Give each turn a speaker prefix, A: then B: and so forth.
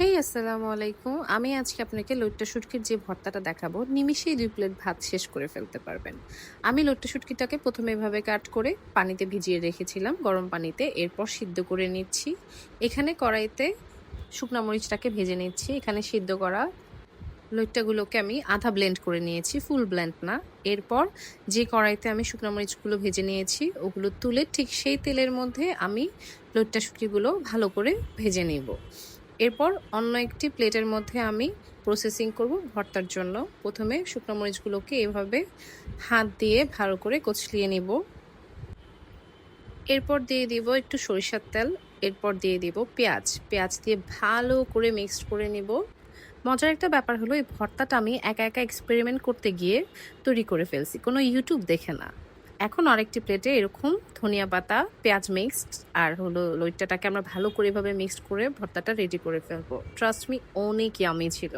A: হেই আসসালামু আলাইকুম। আমি আজকে আপনাকে লইট্টা শুটকির যে ভর্তাটা দেখাবো, নিমিষেই ২ প্লেট ভাত শেষ করে ফেলতে পারবেন। আমি লইট্টা শুটকিটাকে ১ম এ এভাবে কাট করে পানিতে ভিজিয়ে রেখেছিলাম গরম পানিতে। এরপর সিদ্ধ করে নিচ্ছি। এখানে কড়াইতে শুকনা মরিচটাকে ভেজে নিচ্ছি। এখানে সিদ্ধ করা লইট্টাগুলোকে আমি আধা ব্লেন্ড করে নিয়েছি, ফুল ব্লেন্ড না। এরপর যে কড়াইতে আমি শুকনা মরিচগুলো ভেজে নিয়েছি, ওগুলো তুলে ঠিক সেই তেলের মধ্যে আমি লইট্টা শুটকিগুলো ভালো করে ভেজে নিব। এরপর অন্য একটি প্লেটের মধ্যে আমি প্রসেসিং করব ভর্তার জন্য। ১ম এ শুকনো মরিচগুলোকে এভাবে হাত দিয়ে ভালো করে কচলিয়ে নিব। এরপর দিয়ে দিব একটু সরিষার তেল, এরপর দিয়ে দিব পেঁয়াজ। পেঁয়াজ দিয়ে ভালো করে মিক্সড করে নিব। মজার একটা ব্যাপার হলো এই ভর্তাটা আমি একা একা এক্সপেরিমেন্ট করতে গিয়ে তৈরি করে ফেলছি, কোনো ইউটিউব দেখে না। এখন আরেকটি প্লেটে এরকম ধনিয়া পাতা, পেঁয়াজ মিক্সড আর হলো লইট্টাটাকে আমরা ভালো করে এভাবে মিক্সড করে ভর্তাটা রেডি করে ফেলবো। ট্রাস্ট মি, অনেক ইয়ামি ছিল।